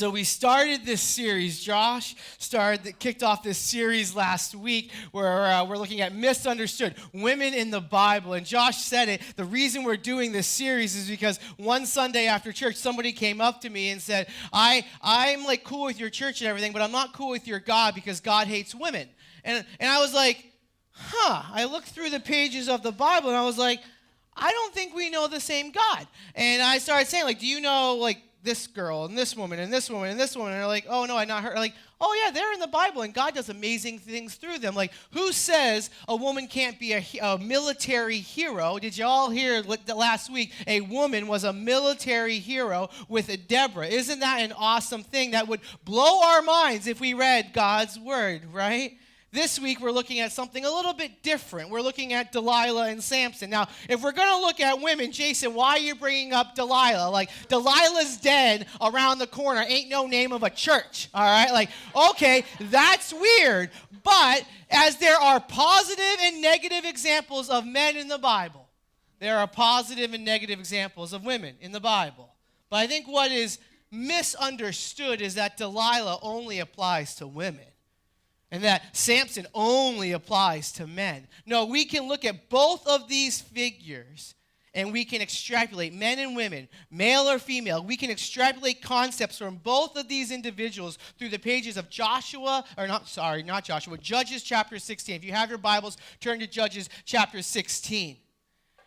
So we started this series. Josh kicked off this series last week where we're looking at MissUnderstood, women in the Bible. And Josh said it, the reason we're doing this series is because one Sunday after church, somebody came up to me and said, I'm like cool with your church and everything, but I'm not cool with your God because God hates women. And I was like, I looked through the pages of the Bible and I was like, I don't think we know the same God. And I started saying, like, do you know, like, this girl and this woman and this woman and this woman? And they're like, oh, no, I not her. Like, oh, yeah, they're in the Bible, and God does amazing things through them. Like, who says a woman can't be a military hero? Did you all hear last week a woman was a military hero with a Deborah? Isn't that an awesome thing that would blow our minds if we read God's word, right? This week, we're looking at something a little bit different. We're looking at Delilah and Samson. Now, if we're going to look at women, Jason, why are you bringing up Delilah? Like, Delilah's den around the corner ain't no name of a church, all right? Like, okay, that's weird. But as there are positive and negative examples of men in the Bible, there are positive and negative examples of women in the Bible. But I think what is misunderstood is that Delilah only applies to women, and that Samson only applies to men. No, we can look at both of these figures and we can extrapolate, men and women, male or female, we can extrapolate concepts from both of these individuals through the pages of Judges chapter 16. If you have your Bibles, turn to Judges chapter 16.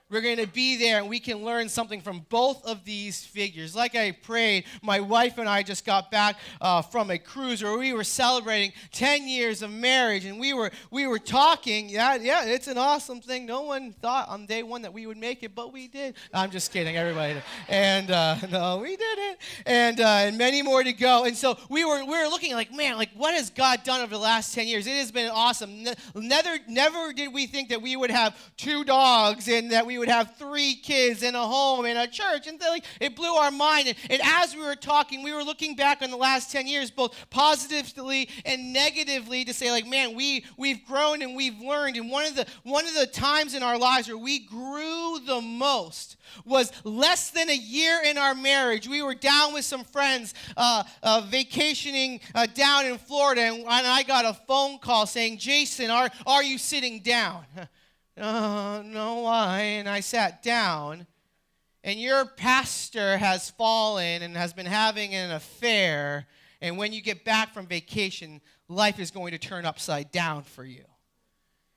We're going to be there, and we can learn something from both of these figures. Like I prayed, my wife and I just got back from a cruise where we were celebrating 10 years of marriage, and we were talking. Yeah, it's an awesome thing. No one thought on day one that we would make it, but we did. I'm just kidding, everybody. And no, we didn't. And many more to go. And so we were looking like, man, like what has God done over the last 10 years? It has been awesome. Never did we think that we would have 2 dogs and that we would have 3 kids and a home and a church, and it blew our mind. And as we were talking, we were looking back on the last 10 years, both positively and negatively, to say, like, man, we've grown and we've learned. And one of the times in our lives where we grew the most was less than a year in our marriage. We were down with some friends vacationing down in Florida, and I got a phone call saying, Jason, are you sitting down? No, why? And I sat down, and your pastor has fallen and has been having an affair, and when you get back from vacation, life is going to turn upside down for you.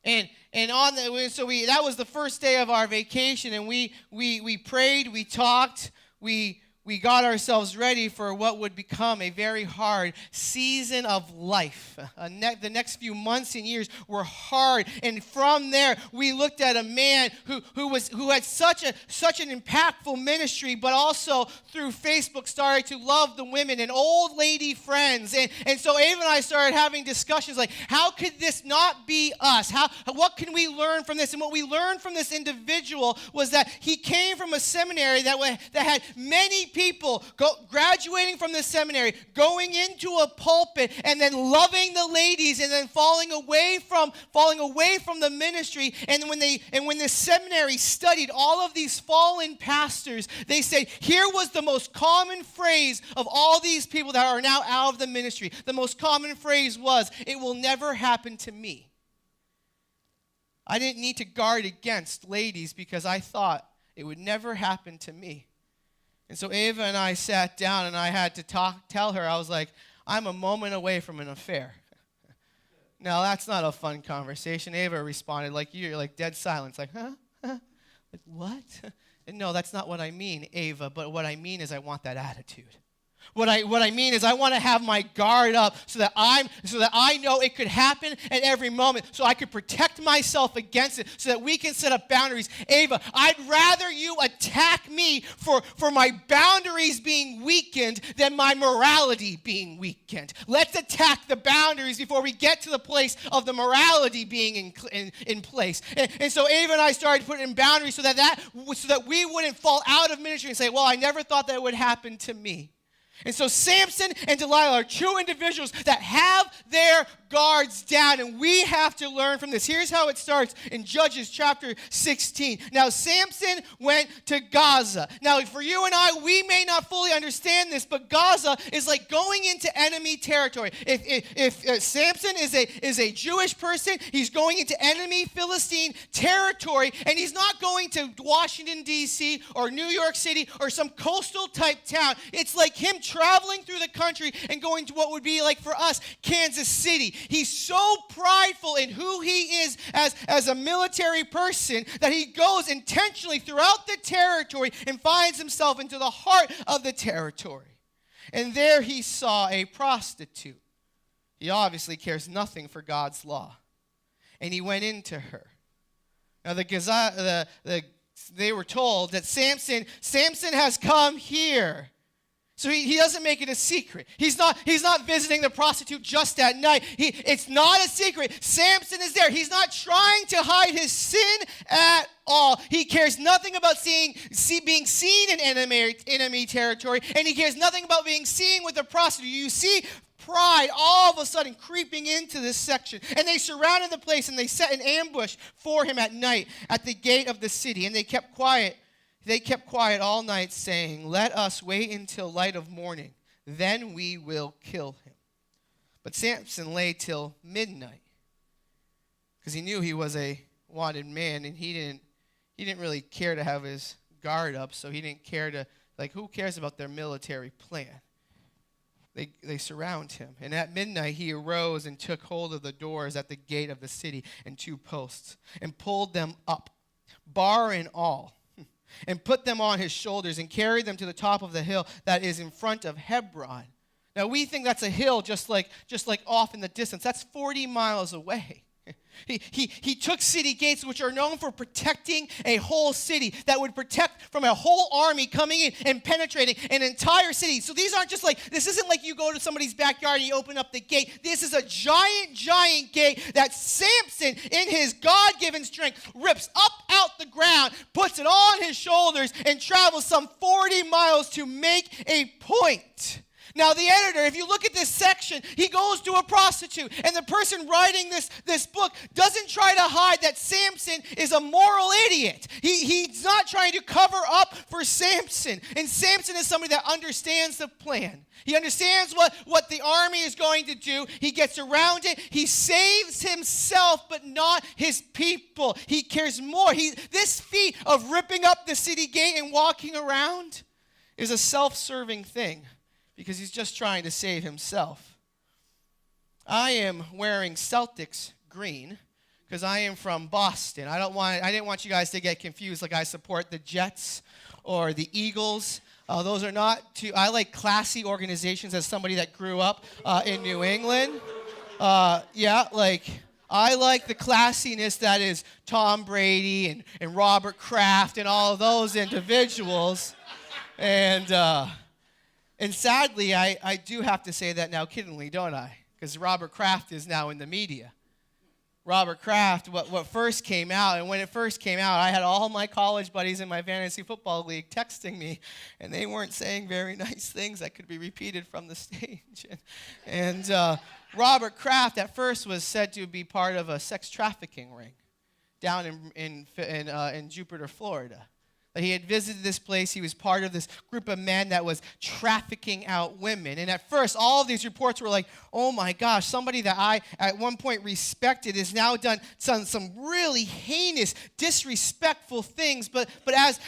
And that was the first day of our vacation, and we prayed, we talked, we got ourselves ready for what would become a very hard season of life. The next few months and years were hard. And from there, we looked at a man who had such an impactful ministry, but also through Facebook started to love the women and old lady friends. And so Ava and I started having discussions like, how could this not be us? What can we learn from this? And what we learned from this individual was that he came from a seminary that had many people graduating from the seminary, going into a pulpit, and then loving the ladies, and then falling away from the ministry. And when the seminary studied all of these fallen pastors, they said, here was the most common phrase of all these people that are now out of the ministry. The most common phrase was, it will never happen to me. I didn't need to guard against ladies because I thought it would never happen to me. And so Ava and I sat down, and I had to tell her, I was like, I'm a moment away from an affair. Now, that's not a fun conversation. Ava responded like you're like dead silence, like, huh? Like, what? And no, that's not what I mean, Ava, but what I mean is I want that attitude. What I mean is I want to have my guard up so that I know it could happen at every moment, so I could protect myself against it, so that we can set up boundaries. Ava, I'd rather you attack me for my boundaries being weakened than my morality being weakened. Let's attack the boundaries before we get to the place of the morality being in place. And so Ava and I started putting in boundaries so that we wouldn't fall out of ministry and say, well, I never thought that would happen to me. And so Samson and Delilah are two individuals that have their guards down, and we have to learn from this. Here's how it starts in Judges chapter 16. Now, Samson went to Gaza. Now, for you and I, we may not fully understand this, but Gaza is like going into enemy territory. If Samson is a Jewish person, he's going into enemy Philistine territory, and he's not going to Washington, D.C. or New York City or some coastal type town. It's like him traveling through the country and going to what would be like for us, Kansas City. He's so prideful in who he is as a military person that he goes intentionally throughout the territory and finds himself into the heart of the territory. And there he saw a prostitute. He obviously cares nothing for God's law. And he went into her. Now they were told that Samson has come here. So he doesn't make it a secret. He's not visiting the prostitute just at night. It's not a secret. Samson is there. He's not trying to hide his sin at all. He cares nothing about being seen in enemy territory, and he cares nothing about being seen with a prostitute. You see pride all of a sudden creeping into this section. And they surrounded the place, and they set an ambush for him at night at the gate of the city, and they kept quiet. They kept quiet all night, saying, "Let us wait until light of morning, then we will kill him." But Samson lay till midnight, because he knew he was a wanted man, and he didn't really care to have his guard up, so he didn't care to, who cares about their military plan? They surround him. And at midnight he arose and took hold of the doors at the gate of the city and two posts, and pulled them up, bar and all, and put them on his shoulders and carried them to the top of the hill that is in front of Hebron. Now, we think that's a hill just like off in the distance. That's 40 miles away. He took city gates, which are known for protecting a whole city, that would protect from a whole army coming in and penetrating an entire city. So this isn't like you go to somebody's backyard and you open up the gate. This is a giant gate that Samson, in his God-given strength, rips up out the ground, puts it on his shoulders, and travels some 40 miles to make a point. Now, the editor, if you look at this section, he goes to a prostitute. And the person writing this book doesn't try to hide that Samson is a moral idiot. He's not trying to cover up for Samson. And Samson is somebody that understands the plan. He understands what the army is going to do. He gets around it. He saves himself, but not his people. He cares more. This feat of ripping up the city gate and walking around is a self-serving thing, because he's just trying to save himself. I am wearing Celtics green because I am from Boston. I didn't want you guys to get confused like I support the Jets or the Eagles. Those are not two. I like classy organizations as somebody that grew up in New England. I like the classiness that is Tom Brady and Robert Kraft and all of those individuals. And sadly, I do have to say that now kiddingly, don't I? Because Robert Kraft is now in the media. Robert Kraft, what first came out, and when it first came out, I had all my college buddies in my fantasy football league texting me, and they weren't saying very nice things that could be repeated from the stage. And Robert Kraft at first was said to be part of a sex trafficking ring down in Jupiter, Florida. He had visited this place. He was part of this group of men that was trafficking out women. And at first, all of these reports were like, oh my gosh, somebody that I at one point respected has now done some really heinous, disrespectful things. But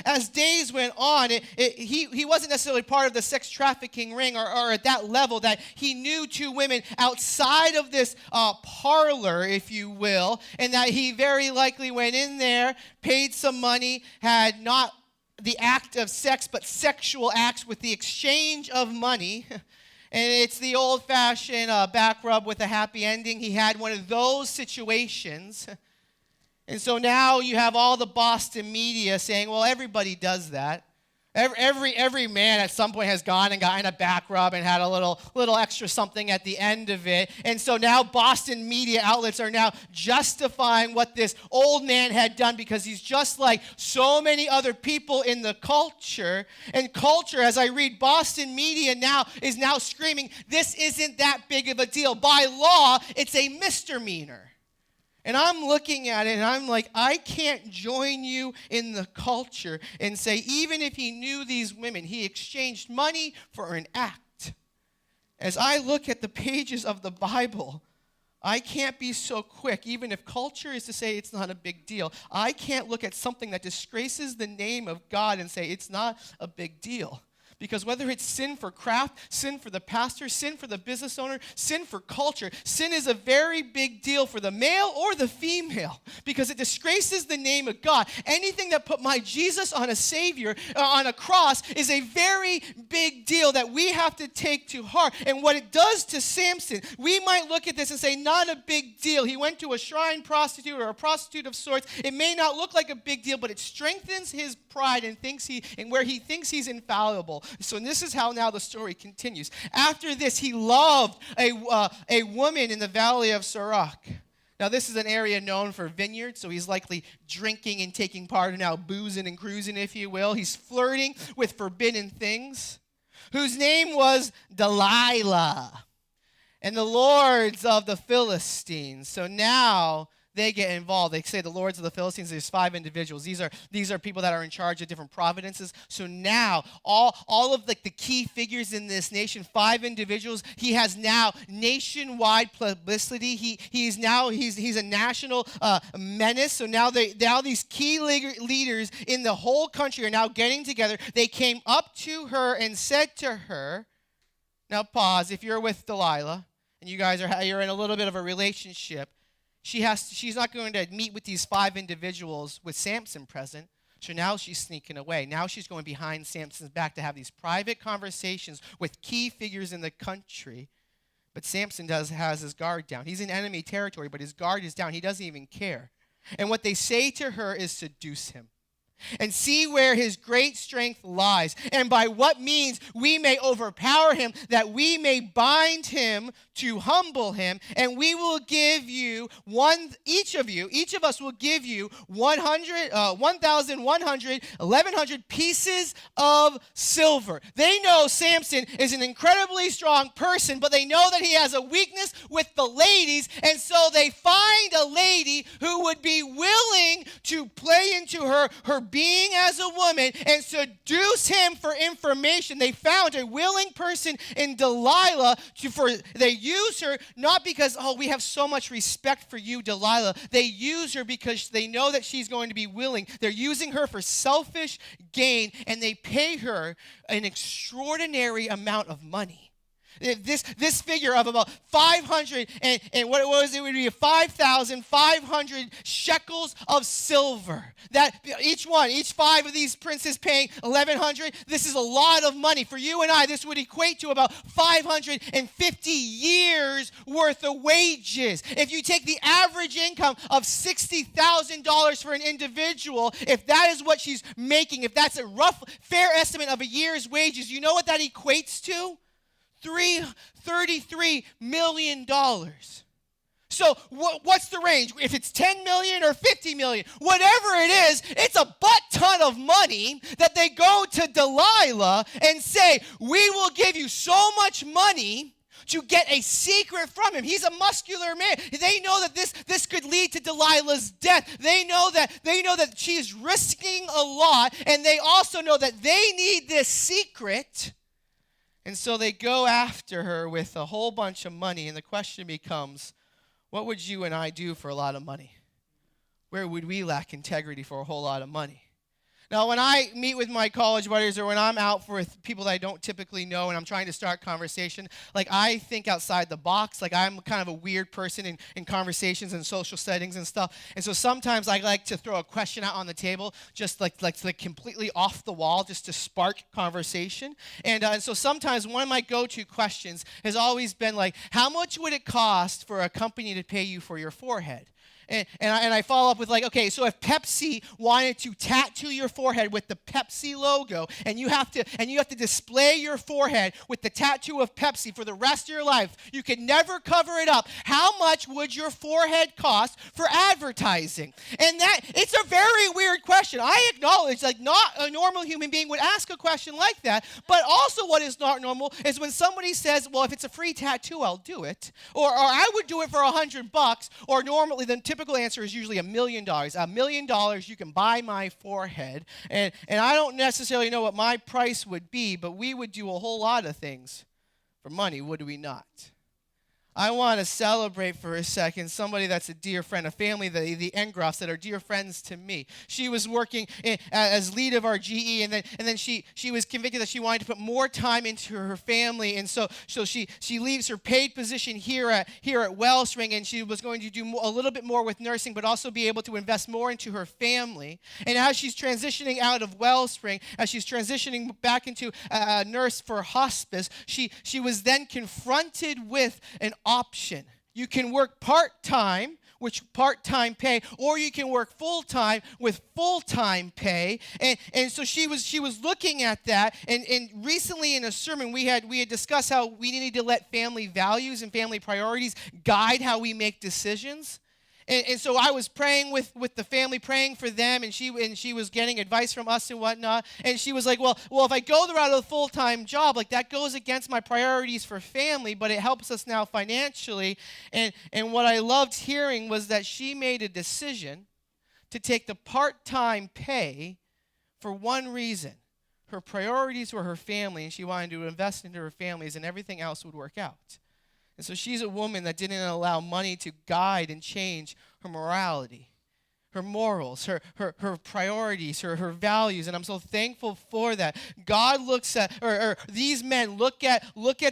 as days went on, he wasn't necessarily part of the sex trafficking ring or at that level that he knew two women outside of this parlor, if you will, and that he very likely went in there, paid some money, had not the act of sex, but sexual acts with the exchange of money. And it's the old-fashioned back rub with a happy ending. He had one of those situations. And so now you have all the Boston media saying, well, everybody does that. Every man at some point has gone and gotten a back rub and had a little extra something at the end of it. And so now Boston media outlets are now justifying what this old man had done because he's just like so many other people in the culture. And culture, as I read, Boston media now is now screaming, this isn't that big of a deal. By law, it's a misdemeanor. And I'm looking at it and I'm like, I can't join you in the culture and say, even if he knew these women, he exchanged money for an act. As I look at the pages of the Bible, I can't be so quick, even if culture is to say it's not a big deal. I can't look at something that disgraces the name of God and say it's not a big deal. Because whether it's sin for craft, sin for the pastor, sin for the business owner, sin for culture, sin is a very big deal for the male or the female because it disgraces the name of God. Anything that put my Jesus on a Savior, on a cross, is a very big deal that we have to take to heart. And what it does to Samson, we might look at this and say, not a big deal. He went to a shrine prostitute or a prostitute of sorts. It may not look like a big deal, but it strengthens his pride and where he thinks he's infallible. So this is how now the story continues. After this, he loved a woman in the valley of Sorok. Now, this is an area known for vineyards, so he's likely drinking and taking part in now boozing and cruising, if you will. He's flirting with forbidden things, whose name was Delilah, and the lords of the Philistines. So now they get involved. They say the lords of the Philistines, there's 5 individuals. These are people that are in charge of different providences. So now all of the key figures in this nation, 5 individuals, he has now nationwide publicity. He's a national menace. So now these key leaders in the whole country are now getting together. They came up to her and said to her, now pause, if you're with Delilah and you're in a little bit of a relationship, she's not going to meet with these 5 individuals with Samson present. So now she's sneaking away. Now she's going behind Samson's back to have these private conversations with key figures in the country. But Samson has his guard down. He's in enemy territory, but his guard is down. He doesn't even care. And what they say to her is seduce him and see where his great strength lies, and by what means we may overpower him, that we may bind him to humble him, and we will give you each of us will give you 1,100 pieces of silver. They know Samson is an incredibly strong person, but they know that he has a weakness with the ladies, and so they find a lady who would be willing to play into her being as a woman and seduce him for information. They found a willing person in Delilah. They use her not because, we have so much respect for you, Delilah. They use her because they know that she's going to be willing. They're using her for selfish gain, and they pay her an extraordinary amount of money. This figure of about 500 and what it was, it would be 5,500 shekels of silver. That each 5 of these princes paying 1,100. This is a lot of money for you and I. This would equate to about 550 years worth of wages. If you take the average income of $60,000 for an individual, if that is what she's making, if that's a rough, fair estimate of a year's wages, you know what that equates to? $33 million. So what's the range? If it's 10 million or 50 million, whatever it is, it's a butt ton of money that they go to Delilah and say, we will give you so much money to get a secret from him. He's a muscular man. They know that this could lead to Delilah's death. They know that she's risking a lot, and they also know that they need this secret. And so they go after her with a whole bunch of money, and the question becomes, what would you and I do for a lot of money? Where would we lack integrity for a whole lot of money? Now, when I meet with my college buddies or when I'm out with people that I don't typically know and I'm trying to start conversation, I think outside the box. I'm kind of a weird person in conversations and social settings and stuff. And so sometimes I like to throw a question out on the table, just like completely off the wall, just to spark conversation. And so sometimes one of my go-to questions has always been how much would it cost for a company to pay you for your forehead? And I follow up with like, okay, so if Pepsi wanted to tattoo your forehead with the Pepsi logo, and you have to display your forehead with the tattoo of Pepsi for the rest of your life, you could never cover it up. How much would your forehead cost for advertising? And that it's a very weird question. I acknowledge like not a normal human being would ask a question like that, but also what is not normal is when somebody says, well, if it's a free tattoo, I'll do it. Or I would do it for $100, or normally the typical answer is usually $1 million. $1 million, you can buy my forehead. And I don't necessarily know what my price would be, but we would do a whole lot of things for money, would we not? I want to celebrate for a second somebody that's a dear friend, a family, the Engroffs that are dear friends to me. She was working as lead of our GE, and then she was convicted that she wanted to put more time into her family, and so she leaves her paid position here at Wellspring, and she was going to do a little bit more with nursing, but also be able to invest more into her family. And as she's transitioning out of Wellspring, as she's transitioning back into a nurse for hospice, she was then confronted with an option. You can work part-time, which part-time pay, or you can work full-time with full-time pay. And so she was looking at that, and recently in a sermon we had discussed how we needed to let family values and family priorities guide how we make decisions. And so I was praying with the family, praying for them, and she was getting advice from us and whatnot. And she was like, well, if I go the route of a full-time job, like that goes against my priorities for family, but it helps us now financially. And what I loved hearing was that she made a decision to take the part-time pay for one reason. Her priorities were her family, and she wanted to invest into her families, and everything else would work out. And so she's a woman that didn't allow money to guide and change her morality, her morals, her priorities, her values. And I'm so thankful for that. God looks at, or these men look at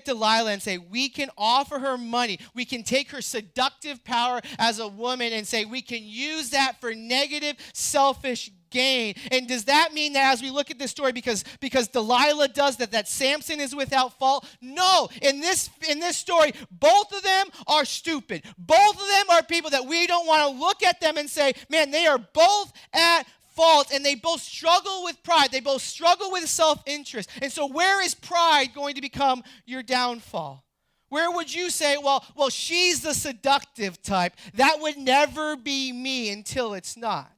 Delilah and say, we can offer her money. We can take her seductive power as a woman and say, we can use that for negative, selfish gain. And does that mean that as we look at this story, because Delilah does that Samson is without fault? No. In this story, both of them are stupid. Both of them are people that we don't want to look at them and say, man, they are both at fault, and they both struggle with pride. They both struggle with self-interest. And so where is pride going to become your downfall? Where would you say, well, she's the seductive type. That would never be me until it's not.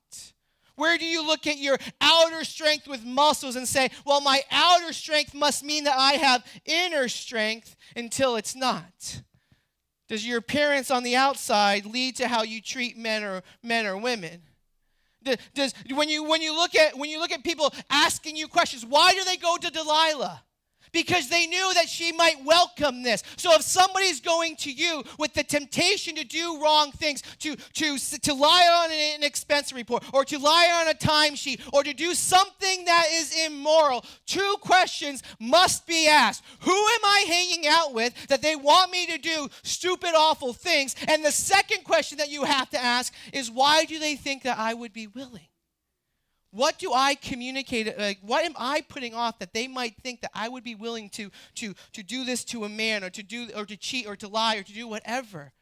Where do you look at your outer strength with muscles and say, well, my outer strength must mean that I have inner strength until it's not? Does your appearance on the outside lead to how you treat men or women? Does when you look at people asking you questions, why do they go to Delilah? Because they knew that she might welcome this. So if somebody's going to you with the temptation to do wrong things, to lie on an expense report, or to lie on a timesheet, or to do something that is immoral, two questions must be asked. Who am I hanging out with that they want me to do stupid, awful things? And the second question that you have to ask is, why do they think that I would be willing? What do I communicate? What am I putting off that they might think that I would be willing to do this to a man, or to cheat, or to lie, or to do whatever?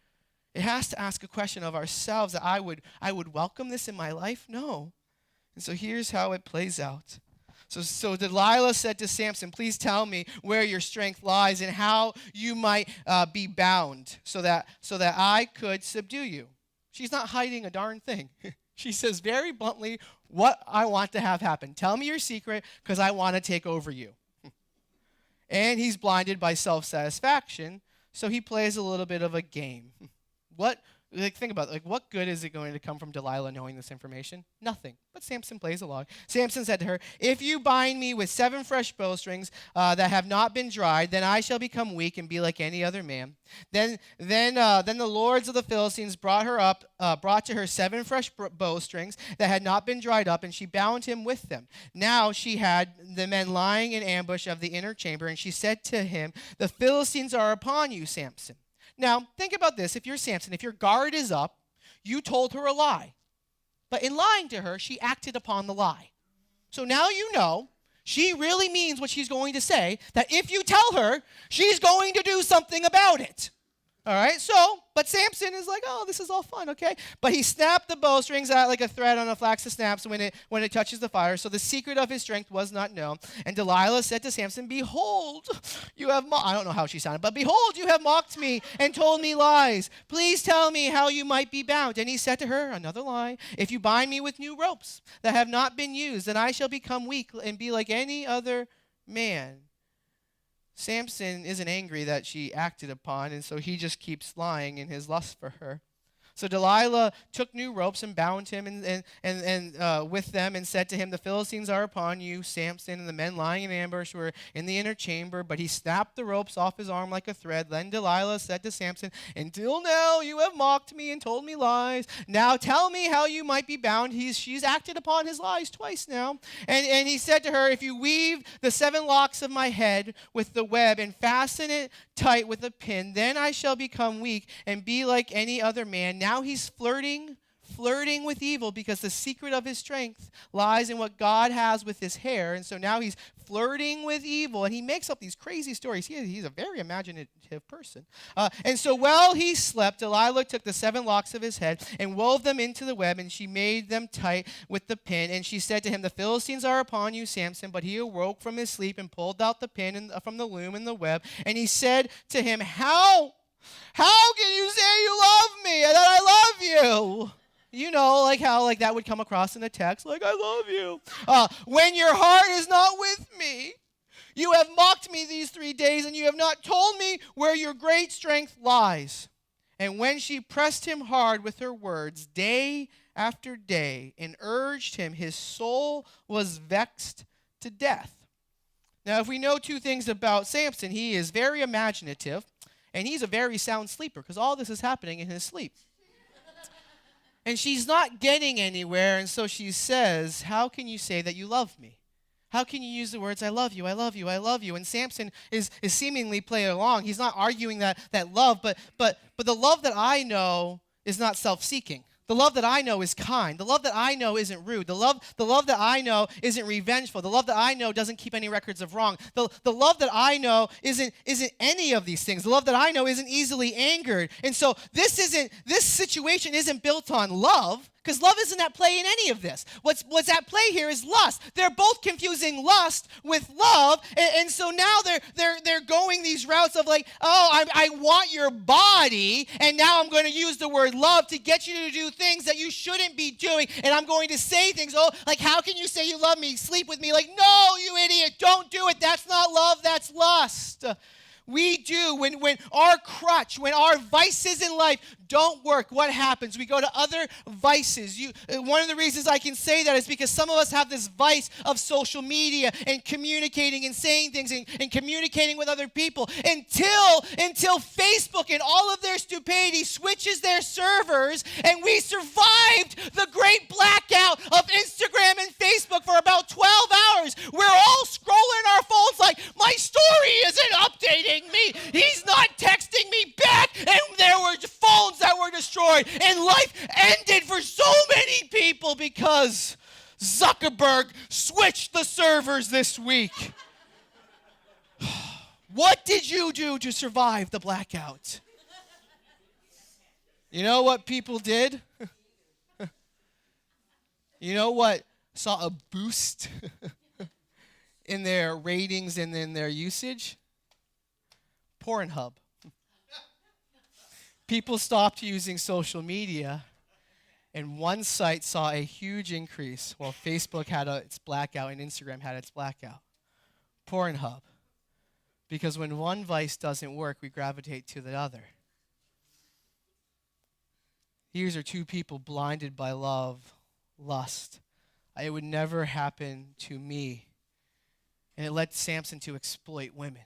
It has to ask a question of ourselves that I would welcome this in my life? No. And so here's how it plays out. So Delilah said to Samson, please tell me where your strength lies and how you might be bound so that I could subdue you. She's not hiding a darn thing. She says very bluntly what I want to have happen. Tell me your secret, because I want to take over you. And he's blinded by self-satisfaction, so he plays a little bit of a game. Think about it. What good is it going to come from Delilah knowing this information? Nothing. But Samson plays along. Samson said to her, if you bind me with 7 fresh bowstrings that have not been dried, then I shall become weak and be like any other man. Then the lords of the Philistines brought to her 7 fresh bowstrings that had not been dried up, and she bound him with them. Now she had the men lying in ambush of the inner chamber, and she said to him, the Philistines are upon you, Samson. Now, think about this. If you're Samson, if your guard is up, you told her a lie. But in lying to her, she acted upon the lie. So now you know she really means what she's going to say, that if you tell her, she's going to do something about it. All right, but Samson is like, oh, this is all fun, okay? But he snapped the bowstrings out like a thread on a flax that snaps when it touches the fire. So the secret of his strength was not known. And Delilah said to Samson, behold, you have I don't know how she sounded, but behold, you have mocked me and told me lies. Please tell me how you might be bound. And he said to her, another lie. If you bind me with new ropes that have not been used, then I shall become weak and be like any other man. Samson isn't angry that she acted upon, and so he just keeps lying in his lust for her. So Delilah took new ropes and bound him and with them and said to him, the Philistines are upon you, Samson, and the men lying in ambush were in the inner chamber. But he snapped the ropes off his arm like a thread. Then Delilah said to Samson, until now you have mocked me and told me lies. Now tell me how you might be bound. She's acted upon his lies twice now. And he said to her, if you weave the 7 locks of my head with the web and fasten it tight with a pin, then I shall become weak and be like any other man. Now he's flirting with evil because the secret of his strength lies in what God has with his hair. And so now he's flirting with evil, and he makes up these crazy stories. He's a very imaginative person. And so while he slept, Delilah took the 7 locks of his head and wove them into the web, and she made them tight with the pin. And she said to him, the Philistines are upon you, Samson. But he awoke from his sleep and pulled out the pin from the loom in the web. And he said to him, How can you say you love me and that I love you? You know, like how that would come across in the text, like, I love you. When your heart is not with me, you have mocked me these 3 days, and you have not told me where your great strength lies. And when she pressed him hard with her words day after day and urged him, his soul was vexed to death. Now, if we know 2 things about Samson, he is very imaginative, and he's a very sound sleeper, because all this is happening in his sleep. And she's not getting anywhere, and so she says, how can you say that you love me? How can you use the words, I love you, I love you, I love you? And Samson is seemingly playing along. He's not arguing that love, but the love that I know is not self-seeking. The love that I know is kind. The love that I know isn't rude. The love that I know isn't revengeful. The love that I know doesn't keep any records of wrong. The love that I know isn't any of these things. The love that I know isn't easily angered. And so this situation isn't built on love, because love isn't at play in any of this. What's at play here is lust. They're both confusing lust with love, and so now they're going these routes of like, oh, I want your body, and now I'm going to use the word love to get you to do things that you shouldn't be doing, and I'm going to say things, oh, like, how can you say you love me? Sleep with me. Like, no, you idiot, don't do it. That's not love, that's lust. We do. When our crutch, when our vices in life don't work, what happens? We go to other vices. One of the reasons I can say that is because some of us have this vice of social media and communicating and saying things and communicating with other people until Facebook and all of their stupidity switches their servers, and we survived the great blackout of Instagram and Facebook for about 12 hours. We're all scrolling our phones like, my story isn't updating me. He's not texting me back. And there were phones that were destroyed. And life ended for so many people because Zuckerberg switched the servers this week. What did you do to survive the blackout? You know what people did? You know what saw a boost in their ratings and in their usage? Pornhub. People stopped using social media, and one site saw a huge increase while Facebook had its blackout and Instagram had its blackout. Pornhub. Because when one vice doesn't work, we gravitate to the other. These are 2 people blinded by love, lust. It would never happen to me. And it led Samson to exploit women.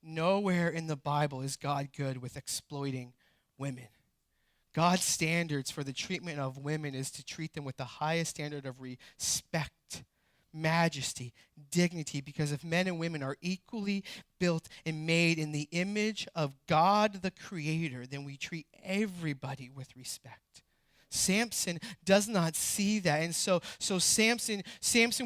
Nowhere in the Bible is God good with exploiting women. God's standards for the treatment of women is to treat them with the highest standard of respect, majesty, dignity, because if men and women are equally built and made in the image of God the Creator, then we treat everybody with respect. Samson does not see that. And so Samson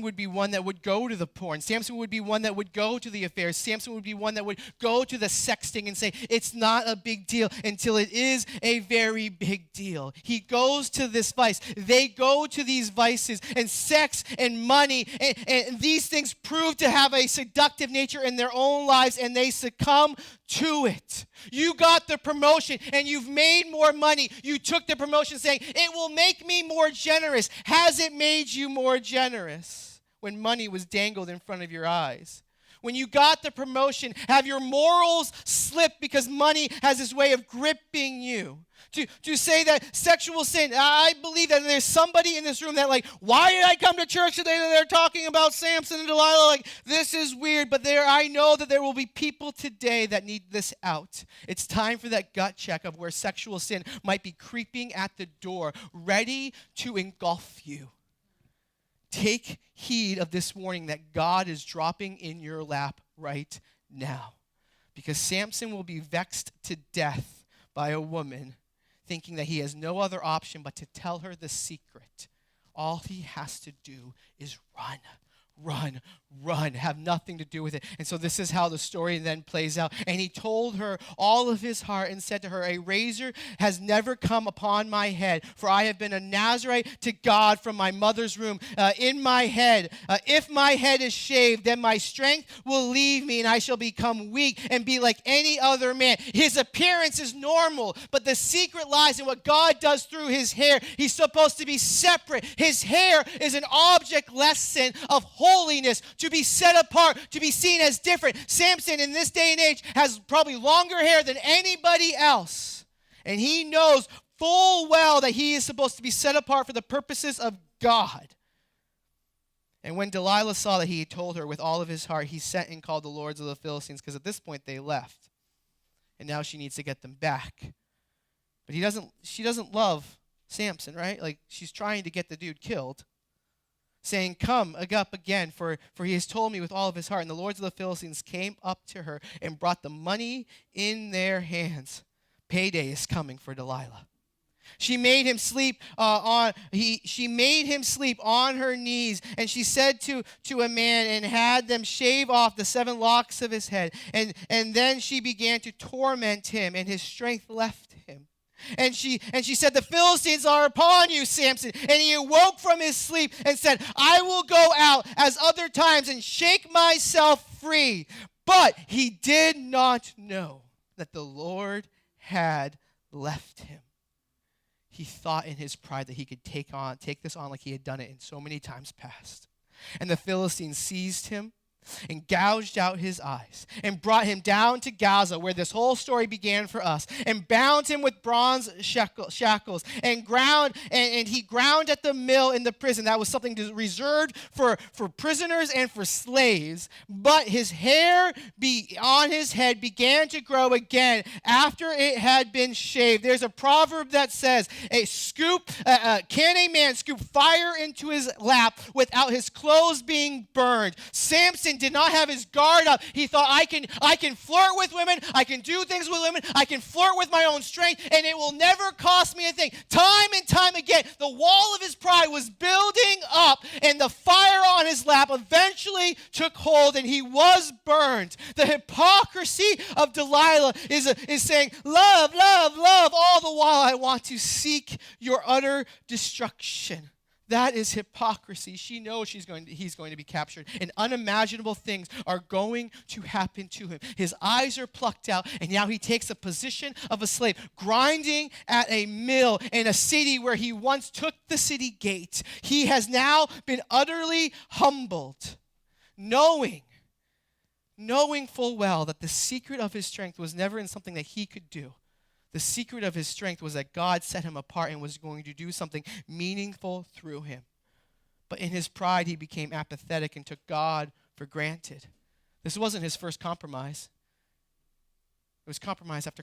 would be one that would go to the porn. Samson would be one that would go to the affairs. Samson would be one that would go to the sexting and say, it's not a big deal until it is a very big deal. He goes to this vice. They go to these vices, and sex and money and these things prove to have a seductive nature in their own lives, and they succumb to it. You got the promotion and you've made more money. You took the promotion saying, it will make me more generous. Has it made you more generous when money was dangled in front of your eyes? When you got the promotion, have your morals slipped because money has this way of gripping you? To say that sexual sin, I believe that there's somebody in this room that why did I come to church today that they're talking about Samson and Delilah? This is weird, but I know that there will be people today that need this out. It's time for that gut check of where sexual sin might be creeping at the door, ready to engulf you. Take heed of this warning that God is dropping in your lap right now. Because Samson will be vexed to death by a woman thinking that he has no other option but to tell her the secret. All he has to do is run, have nothing to do with it. And so this is how the story then plays out. And he told her all of his heart and said to her, a razor has never come upon my head, for I have been a Nazarite to God from my mother's womb. In my head, if my head is shaved, then my strength will leave me and I shall become weak and be like any other man. His appearance is normal, but the secret lies in what God does through his hair. He's supposed to be separate. His hair is an object lesson of holiness, to be set apart, to be seen as different. Samson in this day and age has probably longer hair than anybody else. And he knows full well that he is supposed to be set apart for the purposes of God. And when Delilah saw that he had told her with all of his heart, he sent and called the lords of the Philistines, because at this point they left. And now she needs to get them back. But she doesn't love Samson, right? She's trying to get the dude killed, saying, come up again, for he has told me with all of his heart. And the lords of the Philistines came up to her and brought the money in their hands. Payday is coming for Delilah. She made him sleep on her knees, and she said to a man and had them shave off the 7 locks of his head. And then she began to torment him, and his strength left him. And she said, the Philistines are upon you, Samson. And he awoke from his sleep and said, I will go out as other times and shake myself free. But he did not know that the Lord had left him. He thought in his pride that he could take this on like he had done it in so many times past. And the Philistines seized him and gouged out his eyes, and brought him down to Gaza, where this whole story began for us, and bound him with bronze shackles, and he ground at the mill in the prison. That was something reserved for prisoners and for slaves. But his hair on his head began to grow again after it had been shaved. There's a proverb that says, can a man scoop fire into his lap without his clothes being burned? Samson did not have his guard up. He thought, I can flirt with women, I can do things with women, I can flirt with my own strength, and it will never cost me a thing. Time and time again, the wall of his pride was building up, and the fire on his lap eventually took hold, and he was burned. The hypocrisy of Delilah is saying, love, love, love, all the while I want to seek your utter destruction. That is hypocrisy. She knows he's going to be captured, and unimaginable things are going to happen to him. His eyes are plucked out, and now he takes a position of a slave, grinding at a mill in a city where he once took the city gate. He has now been utterly humbled, knowing full well that the secret of his strength was never in something that he could do. The secret of his strength was that God set him apart and was going to do something meaningful through him. But in his pride, he became apathetic and took God for granted. This wasn't his first compromise. It was compromise after